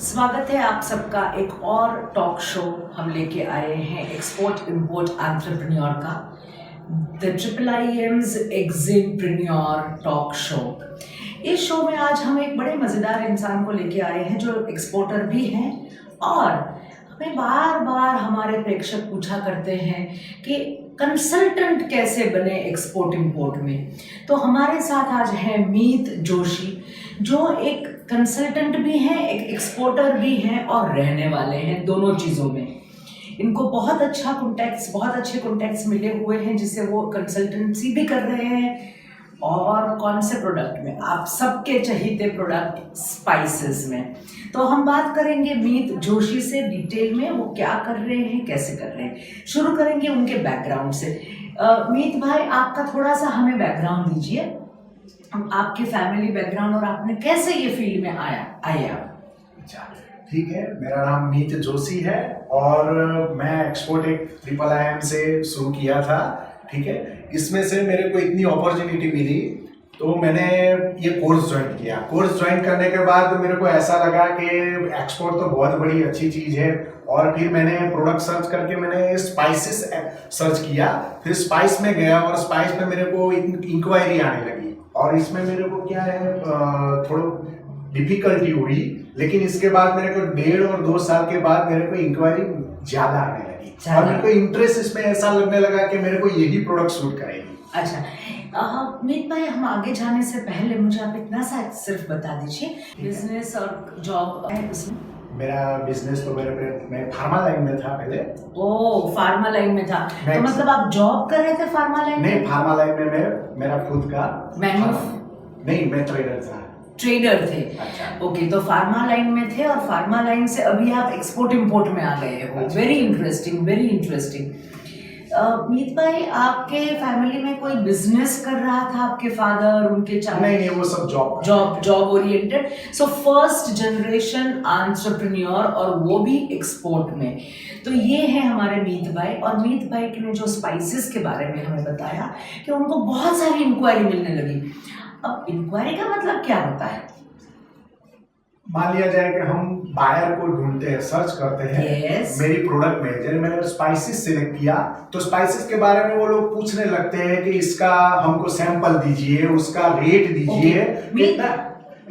स्वागत है आप सबका एक और टॉक शो हम लेके आए हैं एक्सपोर्ट इंपोर्ट एंटरप्रेन्योर का द IIIM's एग्जिमप्रेन्योर टॉक शो। इस शो में आज हम एक बड़े मज़ेदार इंसान को लेके आए हैं जो एक्सपोर्टर भी हैं और हमें बार बार हमारे प्रेक्षक पूछा करते हैं कि कंसल्टेंट कैसे बने एक्सपोर्ट इंपोर्ट में। तो हमारे साथ आज है मीत जोशी जो एक कंसल्टेंट भी हैं, एक एक्सपोर्टर भी हैं और रहने वाले हैं दोनों चीज़ों में। इनको बहुत अच्छे कॉन्टैक्ट्स मिले हुए हैं जिससे वो कंसल्टेंसी भी कर रहे हैं। और कौन से प्रोडक्ट में? आप सबके चहीते प्रोडक्ट स्पाइसेस में। तो हम बात करेंगे मीत जोशी से डिटेल में, वो क्या कर रहे हैं, कैसे कर रहे हैं। शुरू करेंगे उनके बैकग्राउंड से। मीत भाई, आपका थोड़ा सा हमें बैकग्राउंड दीजिए, आपके फैमिली बैकग्राउंड और आपने कैसे ये फील्ड में आए आप। अच्छा, ठीक है। मेरा नाम मीत जोशी है और मैं एक्सपोर्ट एक IIIM से शुरू किया था। ठीक है, इसमें से मेरे को इतनी अपॉर्चुनिटी मिली तो मैंने ये कोर्स ज्वाइन किया। कोर्स ज्वाइन करने के बाद मेरे को ऐसा लगा कि एक्सपोर्ट तो बहुत बड़ी अच्छी चीज़ है। और फिर मैंने प्रोडक्ट सर्च करके मैंने स्पाइसेस सर्च किया, फिर स्पाइस में गया और स्पाइस में मेरे को इंक्वायरी आने लगी। और इसमें मेरे को क्या है, थोड़ा डिफिकल्टी हुई, लेकिन इसके बाद मेरे को 1.5 और 2 साल के बाद मेरे को इंक्वायरी ज़्यादा आने लगी और मेरे को इंटरेस्ट इसमें ऐसा लगने लगा कि मेरे को यही प्रोडक्ट सूट करेगी। अच्छा मीत भाई, हम आगे जाने से पहले मुझे आप इतना सा सिर्फ बता दीजिए, बिजनेस और जॉब है उसमें। मेरा बिजनेस तो मैं फार्मा लाइन में था पहले। ओह, फार्मा लाइन में था, तो मतलब आप जॉब कर रहे थे फार्मा लाइन में? नहीं, फार्मा लाइन में मेरा खुद का नहीं, मैं ट्रेडर था। ट्रेडर थे? अच्छा। ओके, तो फार्मा लाइन में थे और फार्मा लाइन से अभी आप एक्सपोर्ट इंपोर्ट में आ गए हो। Very interesting. मीत भाई, आपके फैमिली में कोई बिजनेस कर रहा था? आपके फादर, उनके चाचा? नहीं, वो सब job oriented. So first generation entrepreneur और वो भी एक्सपोर्ट में। तो ये है हमारे मीत भाई। और मीत भाई ने जो स्पाइसेस के बारे में हमें बताया कि उनको बहुत सारी इंक्वायरी मिलने लगी। अब इंक्वायरी का मतलब क्या होता है? मान लिया जाए कि हम बायर को ढूंढते हैं, सर्च करते हैं। yes. मेरी प्रोडक्ट में जैसे मैंने स्पाइसेस सिलेक्ट किया तो स्पाइसेस के बारे में वो लोग पूछने लगते हैं कि इसका हमको सैंपल दीजिए, उसका रेट दीजिए।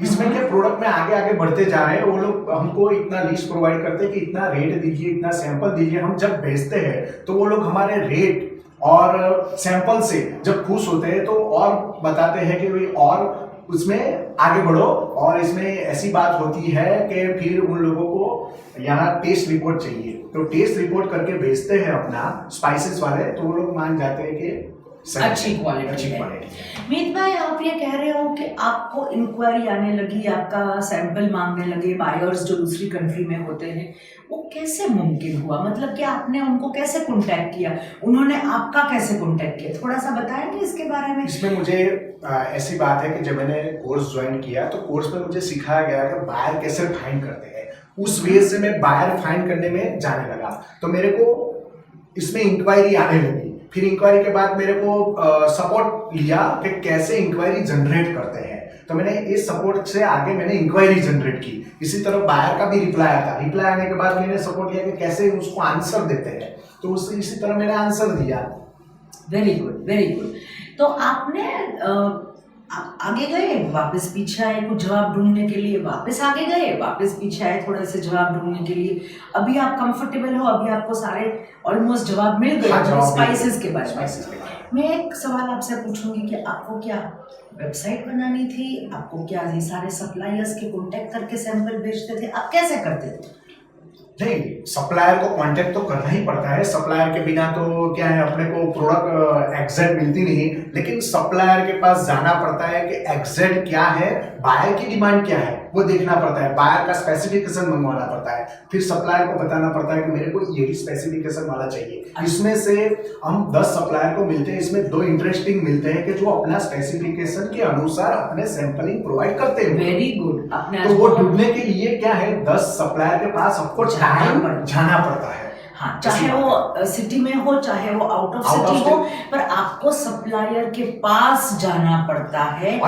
इसमें के प्रोडक्ट में आगे बढ़ते जा रहे हैं, वो लोग हमको इतना लिस्ट प्रोवाइड करते हैं कि इतना रेट दीजिए, इतना सैंपल दीजिए। हम जब भेजते हैं तो वो लोग हमारे रेट और सैंपल से जब खुश होते हैं तो और बताते हैं कि भाई और उसमें आगे बढ़ो। और इसमें ऐसी बात होती है कि फिर उन लोगों को यहाँ टेस्ट रिपोर्ट चाहिए, तो टेस्ट रिपोर्ट करके भेजते हैं अपना स्पाइसेस वाले, तो वो लोग मान जाते हैं कि अच्छी क्वालिटी है। मीत भाई, आप ये कह रहे हो कि आपको इंक्वायरी आने लगी, आपका सैंपल मांगने लगे बायर्स जो दूसरी कंट्री में होते हैं, वो कैसे मुमकिन हुआ? मतलब कि आपने उनको कैसे कांटेक्ट किया, उन्होंने आपका कैसे कांटेक्ट किया? थोड़ा सा बताएंगे इसके बारे में। इसमें मुझे ऐसी बात है कि जब मैंने कोर्स ज्वाइन किया तो कोर्स में मुझे सिखाया गया कि बायर कैसे फाइंड करते हैं। उस वे से मैं बायर फाइंड करने में जाने लगा, तो मेरे को इसमें इंक्वायरी आने लगी। फिर इंक्वायरी के बाद मेरे को सपोर्ट लिया कि कैसे इंक्वायरी जनरेट करते हैं, तो मैंने इस सपोर्ट से आगे मैंने इंक्वायरी जनरेट की। इसी तरह बायर का भी रिप्लाई आता, रिप्लाई आने के बाद मैंने सपोर्ट लिया कि कैसे उसको आंसर देते हैं, तो उससे इसी तरह मैंने आंसर दिया। Very good. तो आपने आगे गए, वापस पीछे आए, कुछ जवाब ढूंढने के लिए वापस आगे गए, वापस पीछे आए थोड़े से जवाब ढूंढने के लिए। अभी आप कंफर्टेबल हो, अभी आपको सारे ऑलमोस्ट जवाब मिल गए स्पाइसेस के बारे में। मैं एक सवाल आपसे पूछूंगी कि आपको क्या वेबसाइट बनानी थी? आपको क्या ये सारे सप्लायर्स के कांटेक्ट करके सैंपल भेजते थे? आप कैसे करते थे? नहीं, सप्लायर को कांटेक्ट तो करना ही पड़ता है। सप्लायर के बिना तो क्या है, अपने को प्रोडक्ट एग्जैक्ट मिलती नहीं। लेकिन सप्लायर के पास जाना पड़ता है कि एग्जैक्ट क्या है, बायर की डिमांड क्या है वो देखना पड़ता है, बायर का स्पेसिफिकेशन मंगवाना पड़ता है, फिर सप्लायर को बताना पड़ता है कि मेरे को यही स्पेसिफिकेशन वाला चाहिए। इसमें से हम 10 सप्लायर को मिलते हैं, इसमें 2 इंटरेस्टिंग मिलते हैं कि जो अपना स्पेसिफिकेशन के अनुसार अपने सैंपलिंग प्रोवाइड करते हैं। Very good. तो वो ढूंढने के लिए क्या है, 10 सप्लायर के पास आपको जाना पड़ता है। हाँ, चाहे वो सिटी में हो चाहे वो आउट ऑफ सिटी हो, पर आपको सप्लायर के पास जाना पड़ता है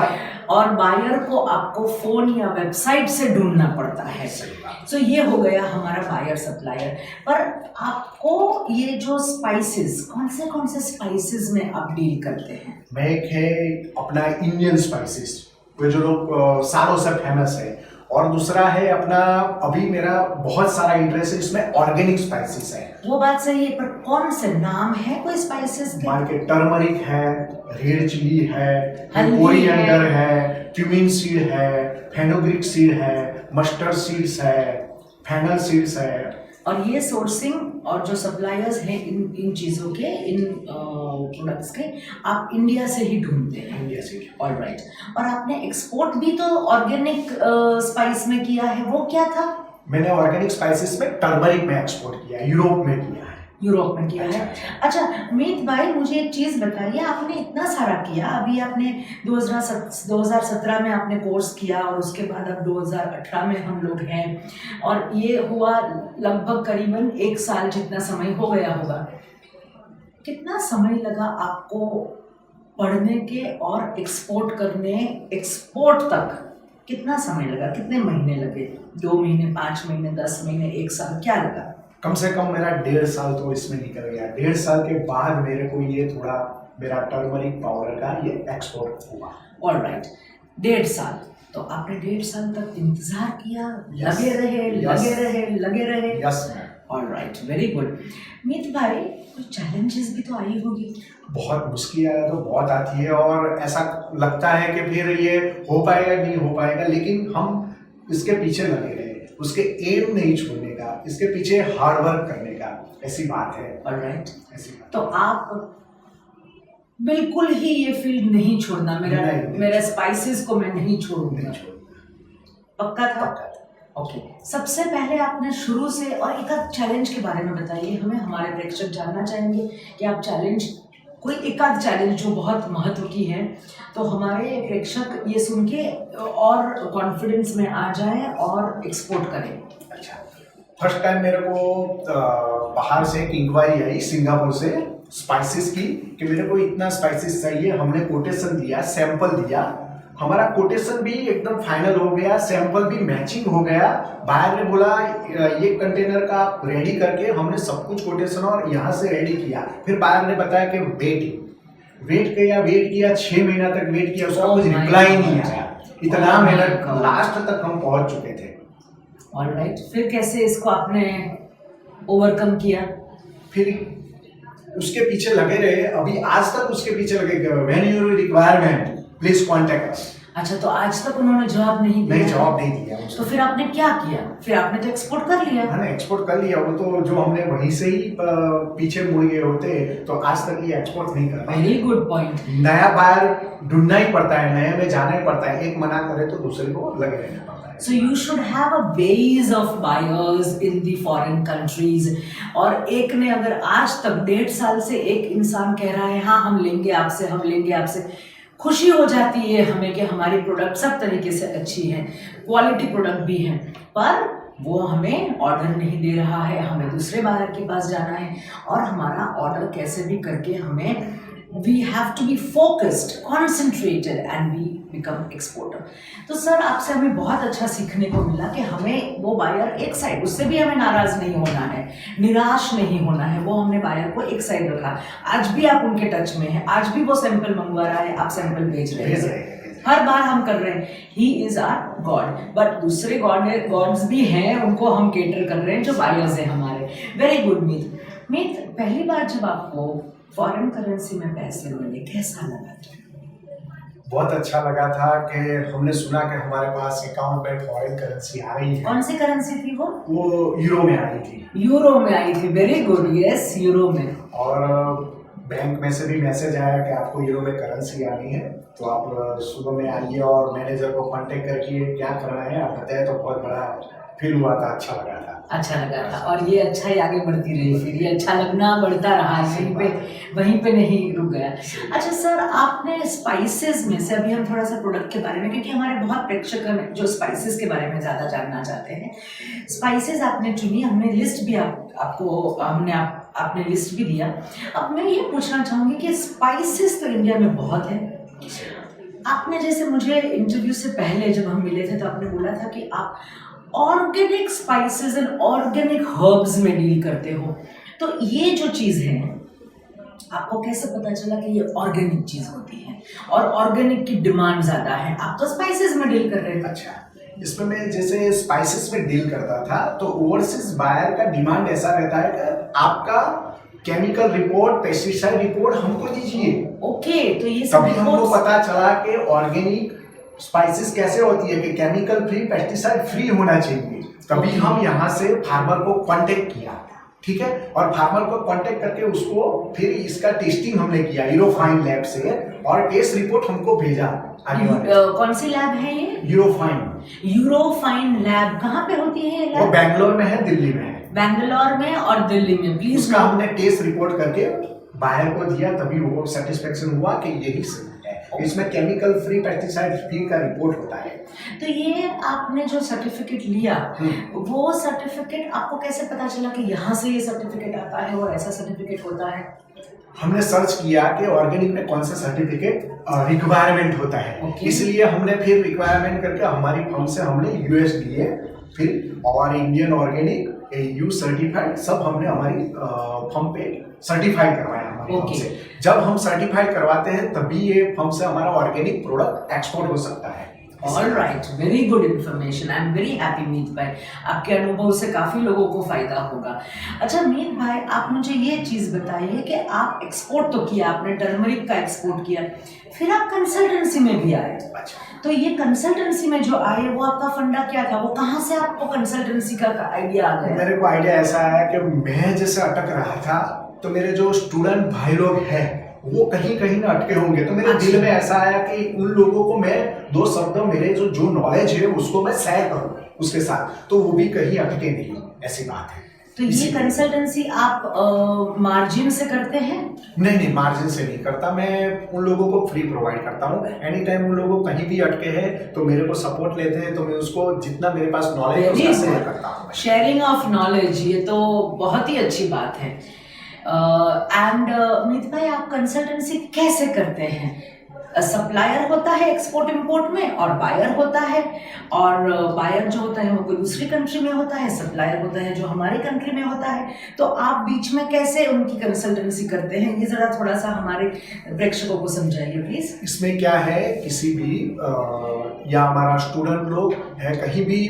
और बायर को आपको फोन या वेबसाइट से ढूंढना पड़ता है। सो ये हो गया हमारा बायर सप्लायर। पर आपको ये जो स्पाइसेस, कौन से स्पाइसेस में आप डील करते हैं? मैं एक है अपना इंडियन स्पाइसेस, वो जो लोग सालों से फेमस है, और दूसरा है अपना, अभी मेरा बहुत सारा इंटरेस्ट है इसमें, ऑर्गेनिक स्पाइसेस है। वो बात सही है, पर कौन से नाम है कोई स्पाइसेस के? मार्केट टर्मरिक है, रेड चिली है, हल्दी कोरिएंडर है, क्यूमिन सीड है, फेनुग्रीक सीड है, मस्टर्ड सीड्स है, फेनल सीड्स है। और ये सोर्सिंग और जो सप्लायर्स हैं इन चीज़ों के, इन प्रोडक्ट्स के, आप इंडिया से ही ढूंढते हैं? इंडिया से। ऑलराइट। और आपने एक्सपोर्ट भी तो ऑर्गेनिक स्पाइस में किया है, वो क्या था? मैंने ऑर्गेनिक स्पाइसेस में टर्मरिक में एक्सपोर्ट किया, यूरोप में किया है। यूरोप में किया है। अच्छा मीत भाई, मुझे एक चीज़ बताइए, आपने इतना सारा किया, अभी आपने 2017 में आपने कोर्स किया और उसके बाद अब 2018 में हम लोग हैं, और ये हुआ लगभग करीबन 1 साल जितना समय हो गया होगा। कितना समय लगा आपको पढ़ने के और एक्सपोर्ट करने, एक्सपोर्ट तक कितना समय लगा? कितने महीने लगे? 2 महीने, 5 महीने, 10 महीने, 1 साल, क्या लगा? कम से कम मेरा 1.5 साल तो इसमें निकल गया। 1.5 साल के बाद मेरे को ये थोड़ा मेरा टर्मरिक पाउडर का ये एक्सपोर्ट हुआ। ऑलराइट, 1.5 साल। तो आपने 1.5 साल तक इंतजार किया, Yes. लगे रहे। Yes ma'am. Alright, very good. Meet भाई, कुछ चैलेंजेस भी तो आई होगी? बहुत मुश्किल तो बहुत आती है, और ऐसा लगता है कि फिर ये हो पाएगा नहीं हो पाएगा, लेकिन हम इसके पीछे लगे रहे, उसके एम नहीं छोड़ने का, इसके पीछे हार्ड वर्क करने का, ऐसी बात है। ऑलराइट, ऐसी बात। तो आप बिल्कुल ही ये फील्ड नहीं छोड़ना, मेरा स्पाइसेस को मैं नहीं छोड़ूंगा, पक्का था? ओके। सबसे पहले आपने शुरू से, और एक आध चैलेंज के बारे में बताइए हमें, हमारे प्रेक्षक जानना चाहेंगे कि आप चैलेंज, कोई एक आध चैलेंज जो बहुत महत्व की है, तो हमारे प्रेक्षक ये सुन के और कॉन्फिडेंस में आ जाएं और एक्सपोर्ट करें। अच्छा, फर्स्ट टाइम मेरे को बाहर से एक इंक्वायरी आई सिंगापुर से स्पाइसेस की, कि मेरे को इतना स्पाइसेस चाहिए। हमने कोटेशन दिया, सैंपल दिया, हमारा कोटेशन भी एकदम फाइनल हो गया, सैंपल भी मैचिंग हो गया। बाहर ने बोला ये कंटेनर का रेडी करके, हमने सब कुछ कोटेशन और यहाँ से रेडी किया। फिर बाहर ने बताया कि वेट किया 6 महीना तक वेट किया, उसका कुछ रिप्लाई नहीं आया। इतना मेहनत, लास्ट तक हम पहुंच चुके थे। ऑलराइट, फिर कैसे इसको आपने ओवरकम किया? फिर उसके पीछे लगे रहे, अभी आज तक उसके पीछे लगे, when you requirement please contact us. अच्छा, तो आज तक उन्होंने जवाब नहीं दिया? नहीं, जवाब नहीं दिया। तो फिर आपने क्या किया? फिर आपने तो एक्सपोर्ट कर लिया। मैंने एक्सपोर्ट कर लिया, वो तो जो हमने वहीं से ही पीछे मुड़ गए होते तो आज तक ये एक्सपोर्ट नहीं कर पाए। Very good point. नया बायर ढूंढना ही पड़ता है, नए में जाना ही पड़ता है, एक मना करे तो दूसरे को लगे रहना पड़ता है। So you should have a base of buyers in the foreign countries। और एक ने अगर आज तक 1.5 साल से एक इंसान कह रहा है हाँ हम लेंगे आपसे, खुशी हो जाती है हमें कि हमारी प्रोडक्ट सब तरीके से अच्छी है, क्वालिटी प्रोडक्ट भी है, पर वो हमें ऑर्डर नहीं दे रहा है, हमें दूसरे बायर के पास जाना है, और हमारा ऑर्डर कैसे भी करके हमें, we have to be focused, concentrated and we become exporter। तो सर आपसे हमें बहुत अच्छा सीखने को मिला कि हमें वो बायर एक साइड, उससे भी हमें नाराज नहीं होना है, निराश नहीं होना है, वो हमने बायर को एक साइड रखा। आज भी आप उनके टच में हैं, आज भी वो सैंपल मंगवा रहा है, आप सैंपल भेज रहे हैं, हर बार हम कर रहे हैं। He is our god, but दूसरे गॉड्स भी हैं, उनको हम केटर कर रहे हैं, जो बायर्स हैं हमारे। वेरी गुड मीत, पहली बार जब आपको फॉरेन करेंसी में पैसे मिले, कैसा लगा? बहुत अच्छा लगा था कि हमने सुना कि हमारे पास अकाउंट में फॉरेन करेंसी आ रही है। कौन सी करेंसी थी वो? यूरो में आ रही थी। यूरो में आई थी, वेरी गुड, यस, यूरो में। और बैंक में से भी मैसेज आया कि आपको यूरो में करेंसी आनी है, तो आप सुबह में आइए और मैनेजर को कांटेक्ट करके क्या करना है आप बताएं, तो बहुत बड़ा फील हुआ था, अच्छा लगा था। अच्छा लगा था, और ये अच्छा ही आगे बढ़ती रही, फिर ये अच्छा लगना बढ़ता रहा, वहीं पे नहीं रुक गया। अच्छा सर, आपने स्पाइसेस में से, अभी हम थोड़ा सा प्रोडक्ट के बारे में, क्योंकि हमारे बहुत प्रेक्षक हैं जो स्पाइसेस के बारे में ज़्यादा जानना चाहते हैं। स्पाइसेस आपने चुनी, हमने लिस्ट भी आपने लिस्ट भी दिया। अब मैं ये पूछना चाहूँगी कि स्पाइसेस तो इंडिया में बहुत है। आपने जैसे मुझे इंटरव्यू से पहले जब हम मिले थे तो आपने बोला था कि आप organic spices and organic herbs में डील करते हो, तो ये जो चीज़ है आपको कैसे पता चला कि ये ऑर्गेनिक चीज़ होती है और ऑर्गेनिक की डिमांड ज़्यादा है? आप तो स्पाइसेस में डील कर रहे थे। अच्छा, इसमें मैं जैसे स्पाइसेस में डील करता था तो ओवरसीज बायर का डिमांड ऐसा रहता है कि आपका केमिकल रिपोर्ट, पेस्टिसाइड रिपोर्ट हमको दीजिए। ओके, तो ये तभी हमको पता चला कि ऑर्गेनिक स्पाइसेस कैसे होती है कि केमिकल फ्री, पेस्टिसाइड फ्री होना चाहिए। तभी हम यहाँ से फार्मर को कांटेक्ट किया, ठीक है, और फार्मर को कांटेक्ट करके उसको फिर इसका टेस्टिंग हमने किया यूरोफाइन लैब से, और टेस्ट रिपोर्ट हमको भेजा आगे। कौन सी लैब है ये? यूरोफाइन लैब कहाँ पे होती है ये? वो बैंगलोर में है, दिल्ली में है। बैंगलोर में और दिल्ली में। प्लीज, उसका हमने टेस्ट रिपोर्ट करके बायर को दिया, तभी वो सेटिस्फेक्शन हुआ कि यही सही है। इसमें केमिकल फ्री, पेस्टिसाइड फ्री का रिपोर्ट होता है। तो ये आपने जो सर्टिफिकेट लिया, वो सर्टिफिकेट आपको कैसे पता चला कि यहाँ से ये सर्टिफिकेट आता है और ऐसा सर्टिफिकेट होता है? हमने सर्च किया कि ऑर्गेनिक में कौन सा सर्टिफिकेट रिक्वायरमेंट होता है। इसलिए हमने फिर रिक्वायरमेंट करके हमारी फर्म से हमने यूएस लिए, फिर और इंडियन ऑर्गेनिक EU सर्टिफाइड सब हमने हमारी फर्म पे सर्टिफाइड करवाया हमारी फर्म से। जब हम सर्टिफाइड करवाते हैं तभी ये फर्म से हमारा ऑर्गेनिक प्रोडक्ट एक्सपोर्ट हो सकता है। All right, very good information. I am very happy Meet भाई, आपके अनुभव से काफ़ी लोगों को फ़ायदा होगा। अच्छा मीत भाई, आप मुझे ये चीज़ बताइए कि आप एक्सपोर्ट तो किया, आपने टर्मरिक का एक्सपोर्ट किया, फिर आप कंसल्टेंसी में भी आए। अच्छा, तो ये कंसल्टेंसी में जो आए, वो आपका फंडा क्या था? वो कहाँ से आपको कंसल्टेंसी का आइडिया आ गया? मेरे को आइडिया ऐसा है कि मैं जैसे अटक रहा था तो मेरे जो स्टूडेंट भाई लोग हैं वो कहीं कहीं ना अटके होंगे, तो मेरे दिल में ऐसा आया कि उन लोगों को मैं दो शब्द मेरे जो नॉलेज है उसको मैं शेयर करूं उसके साथ, तो वो भी कहीं अटके नहीं, ऐसी बात है। तो ये कंसल्टेंसी आप मार्जिन से करते हैं? नहीं, मार्जिन से नहीं करता, मैं उन लोगों को फ्री प्रोवाइड करता हूँ। एनी टाइम उन लोगों को कहीं भी अटके हैं तो मेरे को सपोर्ट लेते हैं, तो मैं उसको जितना मेरे पास नॉलेज है उसका शेयर करता हूँ। शेयरिंग ऑफ नॉलेज, ये तो बहुत ही अच्छी बात है। एंड मीत भाई, आप कंसल्टेंसी कैसे करते हैं? सप्लायर होता है एक्सपोर्ट इंपोर्ट में और बायर होता है, और बायर जो होता है वो कोई दूसरी कंट्री में होता है, सप्लायर होता है जो हमारी कंट्री में होता है। तो आप बीच में कैसे उनकी कंसल्टेंसी करते हैं, ये ज़रा थोड़ा सा हमारे प्रेक्षकों को समझाइए प्लीज़। इसमें क्या है, किसी भी या हमारा स्टूडेंट लोग है कहीं भी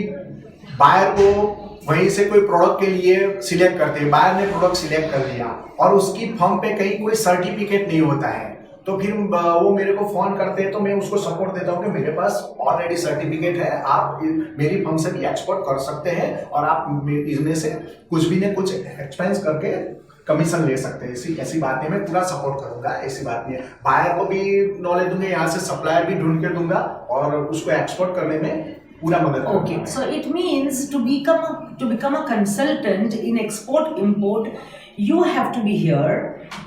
बायर को वहीं से कोई प्रोडक्ट के लिए सिलेक्ट करते हैं, बायर ने प्रोडक्ट सिलेक्ट कर लिया और उसकी फर्म पे कहीं कोई सर्टिफिकेट नहीं होता है, तो फिर वो मेरे को फोन करते हैं, तो मैं उसको सपोर्ट देता हूँ कि मेरे पास ऑलरेडी सर्टिफिकेट है, आप मेरी फर्म से भी एक्सपोर्ट कर सकते हैं और आप इसमें से कुछ भी न कुछ एक्सपेंस करके कमीशन ले सकते हैं। ऐसी बात नहीं, मैं पूरा सपोर्ट करूंगा, ऐसी बात नहीं है। बायर को भी नॉलेज दूंगा, यहाँ से सप्लायर भी ढूंढ के दूंगा और उसको एक्सपोर्ट करने में पूरा मदद करूंगा। Okay, so it means to become a consultant in export import, you have to be here,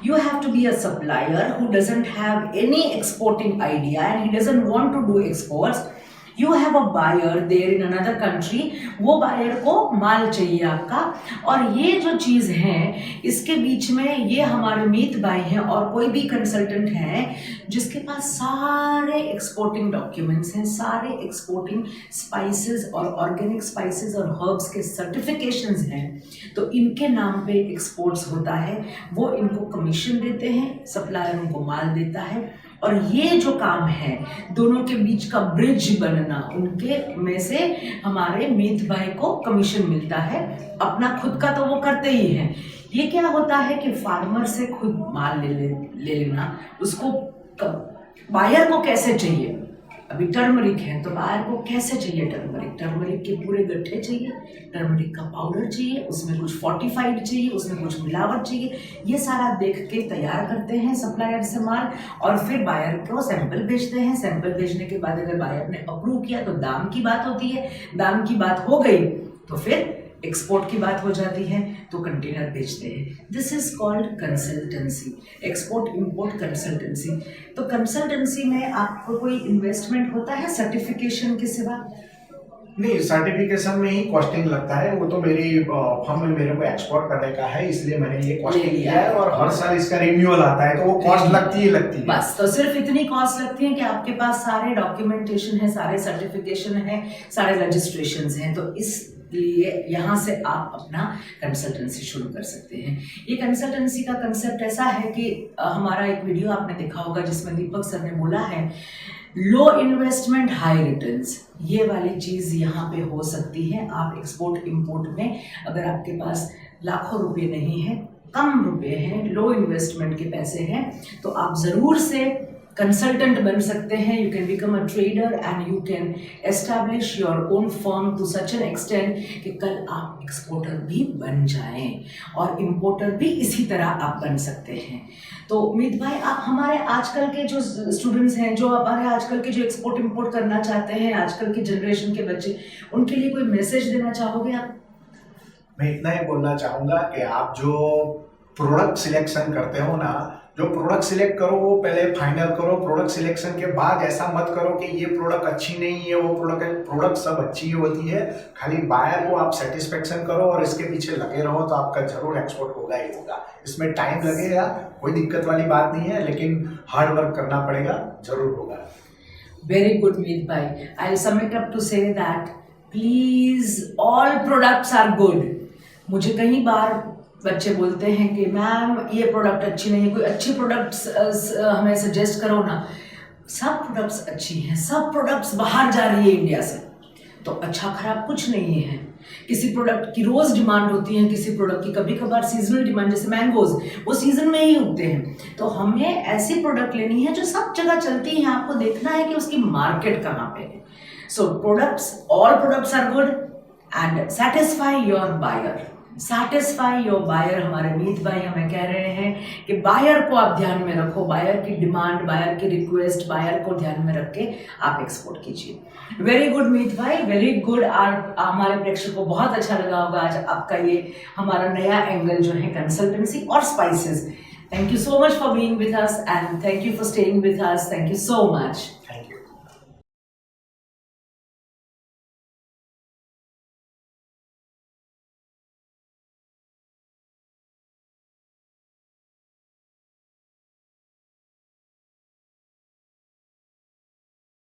you have to be a supplier who doesn't have any exporting idea and he doesn't want to do exports. You have a buyer there in another country, वो buyer को माल चाहिए आपका, और ये जो चीज़ है इसके बीच में ये हमारे मीत भाई हैं और कोई भी कंसल्टेंट हैं जिसके पास सारे एक्सपोर्टिंग डॉक्यूमेंट्स हैं, सारे एक्सपोर्टिंग स्पाइसेस और ऑर्गेनिक स्पाइसेस और हर्ब्स के सर्टिफिकेशंस हैं, तो इनके नाम पे एक्सपोर्ट्स होता है, वो इनको कमीशन देते हैं, सप्लायर उनको माल देता है, और ये जो काम है दोनों के बीच का ब्रिज बनना, उनके में से हमारे मीत भाई को कमीशन मिलता है। अपना खुद का तो वो करते ही हैं, ये क्या होता है कि फार्मर से खुद माल ले लेना, उसको बायर को कैसे चाहिए, अभी टर्मरिक है तो बायर को कैसे चाहिए टर्मरिक के पूरे गट्ठे चाहिए, टर्मरिक का पाउडर चाहिए, उसमें कुछ फोर्टिफाइड चाहिए, उसमें कुछ मिलावट चाहिए, ये सारा देख के तैयार करते हैं सप्लायर से माल, और फिर बायर को सैंपल भेजते हैं। सैंपल भेजने के बाद अगर बायर ने अप्रूव किया तो दाम की बात होती है, दाम की बात हो गई तो फिर एक्सपोर्ट की बात हो जाती है तो कंटेनर भेजते हैं। This is called consultancy, export import consultancy. तो कंसल्टेंसी में आपको कोई इन्वेस्टमेंट होता है सर्टिफिकेशन के सिवा? नहीं, सर्टिफिकेशन में ही कॉस्टिंग लगता है। वो तो मेरी फर्म में मेरे को एक्सपोर्ट करने का है, इसलिए मैंने ये कॉस्टिंग किया है और हर साल इसका रिन्यूअल आता है, तो वो कॉस्ट लगती है। बस, तो सिर्फ इतनी कॉस्ट लगती है कि आपके पास सारे डॉक्यूमेंटेशन है, सारे सर्टिफिकेशन है, सारे रजिस्ट्रेशंस हैं। तो इसलिए यहाँ से आप अपना कंसल्टेंसी शुरू कर सकते हैं। ये कंसल्टेंसी का कंसेप्ट ऐसा है कि हमारा एक वीडियो आपने देखा होगा जिसमें दीपक सर ने बोला है लो इन्वेस्टमेंट हाई रिटर्न्स, ये वाली चीज़ यहाँ पे हो सकती है। आप एक्सपोर्ट इंपोर्ट में अगर आपके पास लाखों रुपए नहीं है, कम रुपए हैं, लो इन्वेस्टमेंट के पैसे हैं, तो आप ज़रूर से कंसल्टेंट बन सकते हैं। You can become a trader and you can establish your own firm to such an extent कि कल आप एक्सपोर्टर भी बन जाएं और इंपोर्टर भी इसी तरह आप बन सकते हैं। तो उम्मीद भाई, आप हमारे आजकल के जो स्टूडेंट्स हैं, जो हमारे आजकल के जो एक्सपोर्ट इंपोर्ट करना चाहते हैं, आजकल की जनरेशन के बच्चे, उनके लिए कोई मैसेज देना चाहोगे आप? मैं इतना ही बोलना चाहूँगा कि आप जो प्रोडक्ट सिलेक्शन करते हो ना, जो प्रोडक्ट सिलेक्ट करो वो पहले फाइनल करो। प्रोडक्ट सिलेक्शन के बाद ऐसा मत करो कि ये प्रोडक्ट अच्छी नहीं है, वो प्रोडक्ट सब अच्छी होती है। खाली बायर को आप सेटिस्फेक्शन करो और इसके पीछे लगे रहो तो आपका जरूर एक्सपोर्ट होगा ही होगा। इसमें टाइम लगेगा, कोई दिक्कत वाली बात नहीं है, लेकिन हार्ड वर्क करना पड़ेगा, जरूर होगा। Very good, Meet Bhai. I'll sum it up to say that please all products are good. मुझे कई बार बच्चे बोलते हैं कि मैम ये प्रोडक्ट अच्छी नहीं है, कोई अच्छी प्रोडक्ट्स हमें सजेस्ट करो ना। सब प्रोडक्ट्स अच्छी हैं, सब प्रोडक्ट्स बाहर जा रही है इंडिया से, तो अच्छा खराब कुछ नहीं है। किसी प्रोडक्ट की रोज़ डिमांड होती है, किसी प्रोडक्ट की कभी कभार सीजनल डिमांड, जैसे मैंगोज वो सीजन में ही उगते हैं। तो हमें ऐसी प्रोडक्ट लेनी है जो सब जगह चलती है, आपको देखना है कि उसकी मार्केट कहाँ पे है। So products, all products are good and satisfy your buyer, satisfy your buyer. हमारे मीत भाई हमें कह रहे हैं कि बायर को आप ध्यान में रखो, बायर की डिमांड, बायर की रिक्वेस्ट, बायर को ध्यान में रख के आप एक्सपोर्ट कीजिए। वेरी गुड मीत भाई, वेरी गुड। हमारे प्रेक्षकों को बहुत अच्छा लगा होगा आज आपका ये हमारा नया एंगल जो है कंसल्टेंसी और spices. Thank you so much for being with us and thank you for staying with us. Thank you so much.